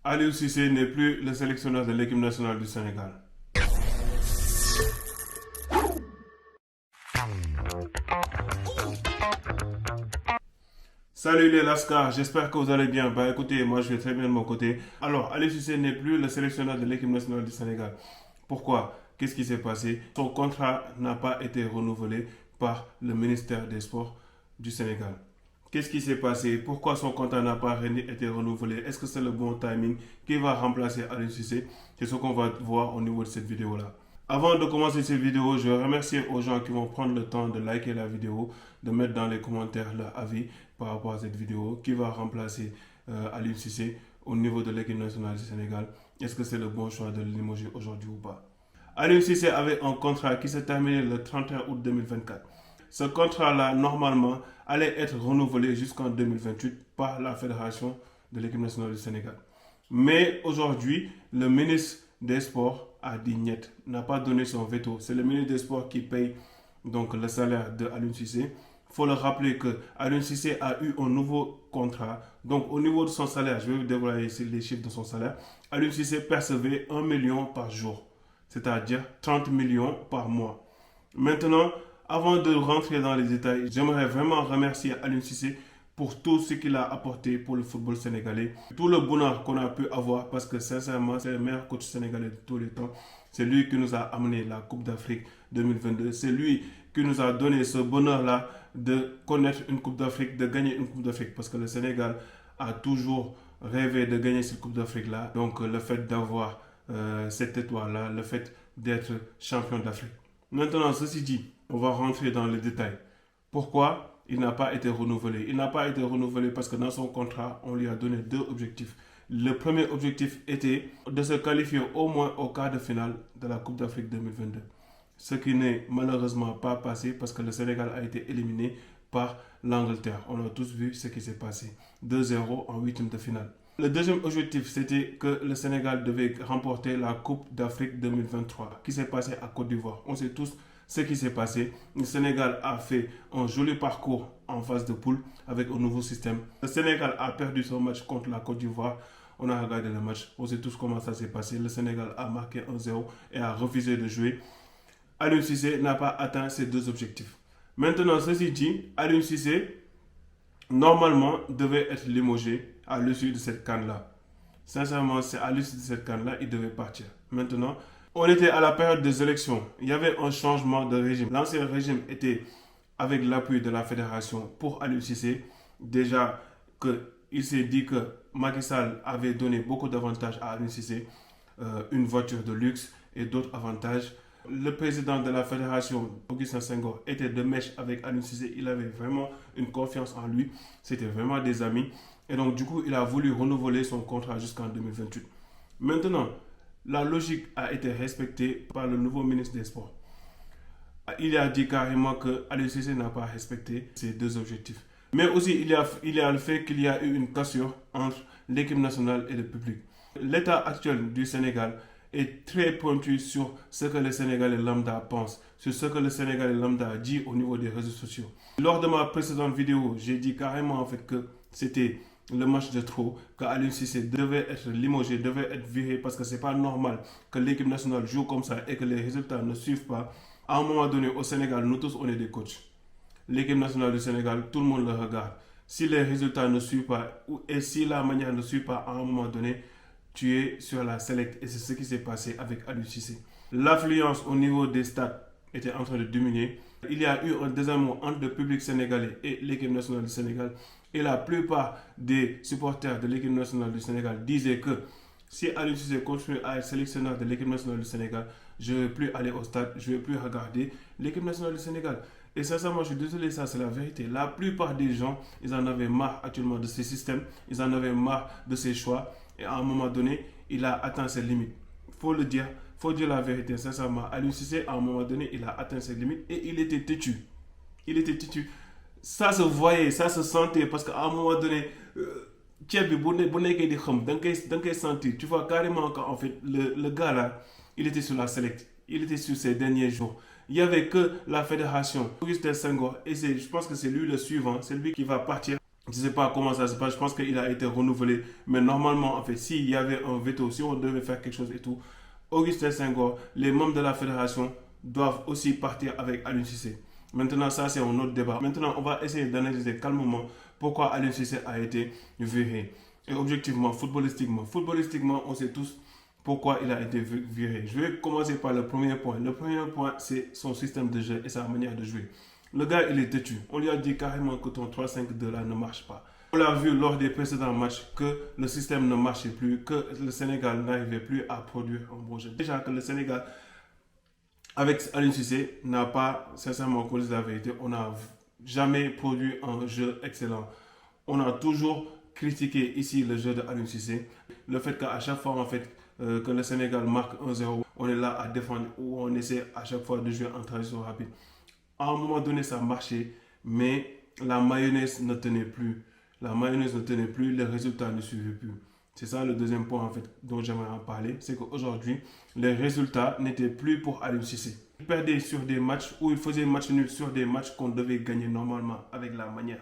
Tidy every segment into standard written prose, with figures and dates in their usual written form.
Aliou Cissé n'est plus le sélectionneur de l'équipe nationale du Sénégal. Salut les Lascars, j'espère que vous allez bien. Bah écoutez, moi je vais très bien de mon côté. Alors, Aliou Cissé n'est plus le sélectionneur de l'équipe nationale du Sénégal. Pourquoi? Qu'est-ce qui s'est passé? Son contrat n'a pas été renouvelé par le ministère des Sports du Sénégal. Qu'est-ce qui s'est passé? Pourquoi son contrat n'a pas été renouvelé? Est-ce que c'est le bon timing? Qui va remplacer Aliou Cissé? C'est ce qu'on va voir au niveau de cette vidéo-là. Avant de commencer cette vidéo, je remercie aux gens qui vont prendre le temps de liker la vidéo, de mettre dans les commentaires leur avis par rapport à cette vidéo. Qui va remplacer Aliou Cissé au niveau de l'équipe nationale du Sénégal? Est-ce que c'est le bon choix de le limoger aujourd'hui ou pas? Aliou Cissé avait un contrat qui s'est terminé le 31 août 2024. Ce contrat-là, normalement, allait être renouvelé jusqu'en 2028 par la Fédération de l'équipe nationale du Sénégal. Mais aujourd'hui, le ministre des Sports a dit niet, n'a pas donné son veto. C'est le ministre des Sports qui paye donc le salaire de Aliou Cissé. Il faut le rappeler que Aliou Cissé a eu un nouveau contrat. Donc au niveau de son salaire, je vais vous dévoiler les chiffres de son salaire. Aliou Cissé percevait 1 million par jour, c'est-à-dire 30 millions par mois. Maintenant, avant de rentrer dans les détails, j'aimerais vraiment remercier Aliou Cissé pour tout ce qu'il a apporté pour le football sénégalais. Tout le bonheur qu'on a pu avoir parce que sincèrement, c'est le meilleur coach sénégalais de tous les temps. C'est lui qui nous a amené la Coupe d'Afrique 2022. C'est lui qui nous a donné ce bonheur-là de connaître une Coupe d'Afrique, de gagner une Coupe d'Afrique. Parce que le Sénégal a toujours rêvé de gagner cette Coupe d'Afrique-là. Donc le fait d'avoir cette étoile-là, le fait d'être champion d'Afrique. Maintenant, ceci dit, on va rentrer dans les détails. Pourquoi il n'a pas été renouvelé? Il n'a pas été renouvelé parce que dans son contrat, on lui a donné deux objectifs. Le premier objectif était de se qualifier au moins au quart de finale de la Coupe d'Afrique 2022. Ce qui n'est malheureusement pas passé parce que le Sénégal a été éliminé par l'Angleterre. On a tous vu ce qui s'est passé. 2-0 en huitième de finale. Le deuxième objectif, c'était que le Sénégal devait remporter la Coupe d'Afrique 2023 qui s'est passée à Côte d'Ivoire. On sait tous ce qui s'est passé. Le Sénégal a fait un joli parcours en phase de poule avec un nouveau système. Le Sénégal a perdu son match contre la Côte d'Ivoire. On a regardé le match. On sait tous comment ça s'est passé. Le Sénégal a marqué 1-0 et a refusé de jouer. Aliou Cissé n'a pas atteint ces deux objectifs. Maintenant, ceci dit, Aliou Cissé, normalement, devait être limogé à l'issue de cette CAN-là. Sincèrement, c'est à l'issue de cette CAN-là, il devait partir. Maintenant, on était à la période des élections. Il y avait un changement de régime. L'ancien régime était avec l'appui de la fédération pour Aliou Cissé. Déjà qu'il s'est dit que Macky Sall avait donné beaucoup d'avantages à Aliou Cissé, une voiture de luxe et d'autres avantages. Le président de la fédération, Augustin Senghor, était de mèche avec Aliou Cissé. Il avait vraiment une confiance en lui. C'était vraiment des amis. Et donc, du coup, il a voulu renouveler son contrat jusqu'en 2028. Maintenant, la logique a été respectée par le nouveau ministre des Sports. Il a dit carrément que Aliou Cissé n'a pas respecté ces deux objectifs. Mais aussi, il y a le fait qu'il y a eu une cassure entre l'équipe nationale et le public. L'état actuel du Sénégal est très pointu sur ce que les Sénégalais lambda pensent, sur ce que les Sénégalais lambda dit au niveau des réseaux sociaux. Lors de ma précédente vidéo, j'ai dit carrément en fait que c'était le match de trop, que Aliou Cissé devait être limogé, devait être viré parce que c'est pas normal que l'équipe nationale joue comme ça et que les résultats ne suivent pas. À un moment donné, au Sénégal, nous tous, on est des coachs. L'équipe nationale du Sénégal, tout le monde le regarde. Si les résultats ne suivent pas et si la manière ne suit pas, à un moment donné, tu es sur la select et c'est ce qui s'est passé avec Aliou Cissé. L'affluence au niveau des stades était en train de diminuer. Il y a eu un désamour entre le public sénégalais et l'équipe nationale du Sénégal. Et la plupart des supporters de l'équipe nationale du Sénégal disaient que si Aliou Cissé continue à être sélectionneur de l'équipe nationale du Sénégal, je ne vais plus aller au stade, je ne vais plus regarder l'équipe nationale du Sénégal. Et sincèrement, je suis désolé, ça c'est la vérité. La plupart des gens, ils en avaient marre actuellement de ces systèmes, ils en avaient marre de ces choix. Et à un moment donné, il a atteint ses limites. Il faut le dire, il faut dire la vérité, sincèrement. Aliou Cissé, à un moment donné, il a atteint ses limites et il était têtu. Il était têtu. Ça se voyait, ça se sentait parce qu'à un moment donné, sentir. Tu vois carrément qu'en fait, le gars là, il était sur la select. Il était sur ses derniers jours. Il n'y avait que la fédération, Augustin Senghor, et je pense que c'est lui le suivant, c'est lui qui va partir. Je ne sais pas comment ça se passe, je pense qu'il a été renouvelé. Mais normalement, en fait, s'il y avait un veto, si on devait faire quelque chose et tout, Augustin Senghor, les membres de la fédération doivent aussi partir avec Aliou Cissé. Maintenant, ça, c'est un autre débat. Maintenant, on va essayer d'analyser calmement pourquoi Aliou Cissé a été viré. Et objectivement, footballistiquement, on sait tous pourquoi il a été viré. Je vais commencer par le premier point. Le premier point, c'est son système de jeu et sa manière de jouer. Le gars, il est têtu. On lui a dit carrément que ton 3-5-2 là ne marche pas. On l'a vu lors des précédents matchs que le système ne marchait plus, que le Sénégal n'arrivait plus à produire un bon jeu. Déjà que le Sénégal, avec Aliou Cissé, n'a pas, sincèrement, qu'on dise la vérité, on n'a jamais produit un jeu excellent. On a toujours critiqué ici le jeu de Aliou Cissé. Le fait qu'à chaque fois, en fait, que le Sénégal marque 1-0, on est là à défendre ou on essaie à chaque fois de jouer en transition rapide. À un moment donné, ça marchait, mais la mayonnaise ne tenait plus. La mayonnaise ne tenait plus, les résultats ne suivaient plus. C'est ça le deuxième point en fait dont j'aimerais en parler, c'est qu'aujourd'hui, les résultats n'étaient plus pour Aliou Cissé. Il perdait sur des matchs ou il faisait match nul sur des matchs qu'on devait gagner normalement avec la manière.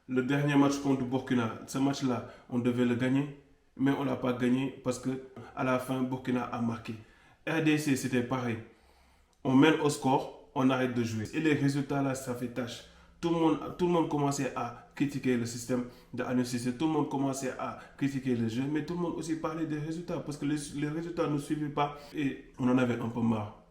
Le dernier match contre Burkina, ce match-là, on devait le gagner, mais on ne l'a pas gagné parce que à la fin, Burkina a marqué. RDC, c'était pareil. On mène au score, on arrête de jouer. Et les résultats là, ça fait tâche. Tout le monde commençait à critiquer le système de Aliou Cissé, tout le monde commençait à critiquer le jeu, mais tout le monde aussi parlait des résultats parce que les résultats ne suivaient pas et on en avait un peu marre.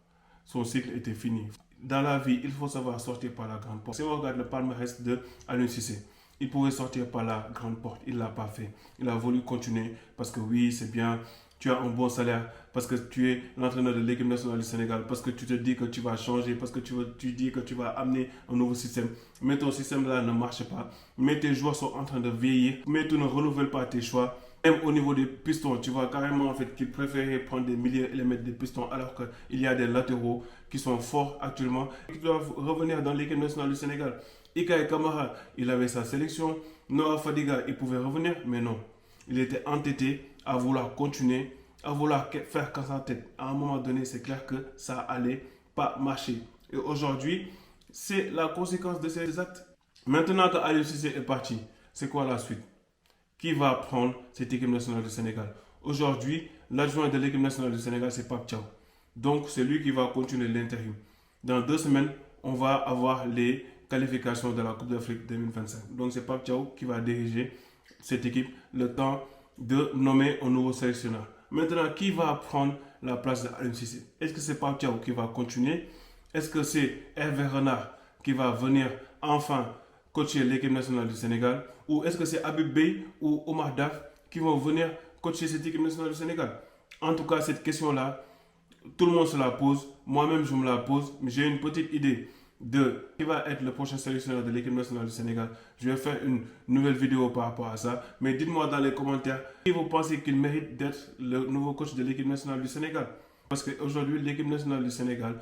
Son cycle était fini. Dans la vie, il faut savoir sortir par la grande porte. Si on regarde le palmarès de Aliou Cissé, il pouvait sortir par la grande porte, il ne l'a pas fait. Il a voulu continuer parce que oui, c'est bien, tu as un bon salaire, parce que tu es l'entraîneur de l'équipe nationale du Sénégal, parce que tu te dis que tu vas changer, parce que tu dis que tu vas amener un nouveau système. Mais ton système là ne marche pas. Mais tes joueurs sont en train de vieillir, mais tu ne renouvelles pas tes choix. Même au niveau des pistons, tu vois carrément en fait qu'ils préféraient prendre des milieux et les mettre des pistons alors qu'il y a des latéraux qui sont forts actuellement et qui doivent revenir dans l'équipe nationale du Sénégal. Ika Kamara, il avait sa sélection. Noah Fadiga, il pouvait revenir, mais non. Il était entêté à vouloir continuer, à vouloir faire qu'à sa tête. À un moment donné, c'est clair que ça allait pas marcher. Et aujourd'hui, c'est la conséquence de ces actes. Maintenant que Aliou Cissé est parti, c'est quoi la suite? Qui va prendre cette équipe nationale du Sénégal? Aujourd'hui, l'adjoint de l'équipe nationale du Sénégal, c'est Pape Thiaw. Donc, c'est lui qui va continuer l'intérim. Dans 2 semaines, on va avoir les qualifications de la Coupe d'Afrique 2025. Donc, c'est Pape Thiaw qui va diriger cette équipe le temps de nommer un nouveau sélectionneur. Maintenant, qui va prendre la place de Aliou Cissé? Est-ce que c'est Pape Thiaw qui va continuer? Est-ce que c'est Hervé Renard qui va venir enfin coacher l'équipe nationale du Sénégal? Ou est-ce que c'est Habib Beye ou Omar Daf qui vont venir coacher cette équipe nationale du Sénégal? En tout cas, cette question-là, tout le monde se la pose. Moi-même, je me la pose. Mais j'ai une petite idée de qui va être le prochain sélectionneur de l'équipe nationale du Sénégal. Je vais faire une nouvelle vidéo par rapport à ça. Mais dites-moi dans les commentaires qui vous pensez qu'il mérite d'être le nouveau coach de l'équipe nationale du Sénégal. Parce qu'aujourd'hui, l'équipe nationale du Sénégal,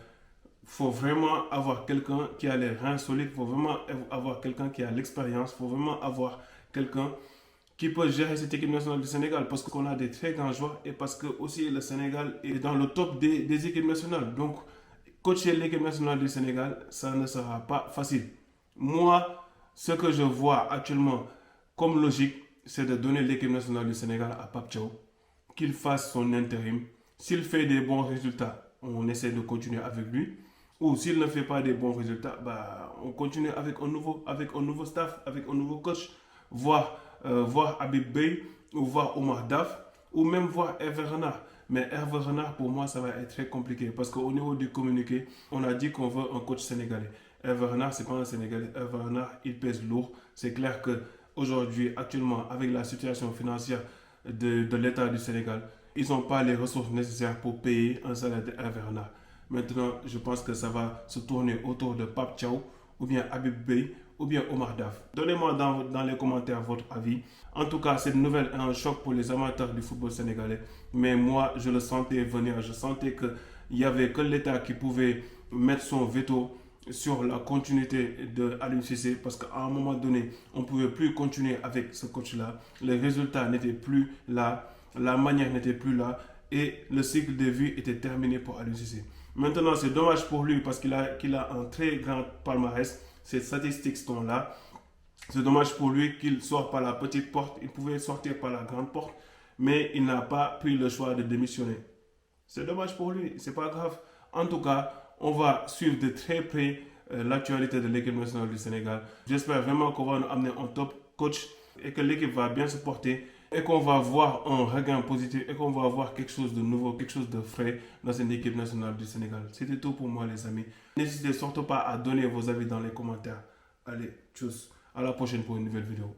il faut vraiment avoir quelqu'un qui a les reins solides, il faut vraiment avoir quelqu'un qui a l'expérience, il faut vraiment avoir quelqu'un qui peut gérer cette équipe nationale du Sénégal parce qu'on a des très grands joueurs et parce que aussi le Sénégal est dans le top des équipes nationales. Donc, coacher l'équipe nationale du Sénégal, ça ne sera pas facile. Moi, ce que je vois actuellement comme logique, c'est de donner l'équipe nationale du Sénégal à Pape Thiaw, qu'il fasse son intérim. S'il fait des bons résultats, on essaie de continuer avec lui. Ou s'il ne fait pas des bons résultats, on continue avec un nouveau staff, avec un nouveau coach, voir Habib Beye, ou voir Omar Daf, ou même voir Hervé Renard. Mais Hervé Renard, pour moi, ça va être très compliqué parce qu'au niveau du communiqué, on a dit qu'on veut un coach sénégalais. Hervé Renard, c'est pas un Sénégalais. Hervé Renard, il pèse lourd. C'est clair qu'aujourd'hui, actuellement, avec la situation financière de l'État du Sénégal, ils n'ont pas les ressources nécessaires pour payer un salaire d'Hervé Renard. Maintenant, je pense que ça va se tourner autour de Pape Thiaw, ou bien Habib Beye, ou bien Omar Daf. Donnez-moi dans les commentaires votre avis. En tout cas, cette nouvelle est un choc pour les amateurs du football sénégalais. Mais moi, je le sentais venir. Je sentais qu'il n'y avait que l'État qui pouvait mettre son veto sur la continuité de Aliou Cissé parce qu'à un moment donné, on ne pouvait plus continuer avec ce coach-là. Les résultats n'étaient plus là, la manière n'était plus là et le cycle de vie était terminé pour Aliou Cissé. Maintenant, c'est dommage pour lui parce qu'il a un très grand palmarès. Ces statistiques sont là. C'est dommage pour lui qu'il sorte par la petite porte. Il pouvait sortir par la grande porte, mais il n'a pas pris le choix de démissionner. C'est dommage pour lui, c'est pas grave. En tout cas, on va suivre de très près l'actualité de l'équipe nationale du Sénégal. J'espère vraiment qu'on va nous amener un top coach et que l'équipe va bien se porter et qu'on va voir un regain positif et qu'on va voir quelque chose de nouveau, quelque chose de frais dans cette équipe nationale du Sénégal. C'était tout pour moi les amis. N'hésitez surtout pas à donner vos avis dans les commentaires. Allez, tchuss. À la prochaine pour une nouvelle vidéo.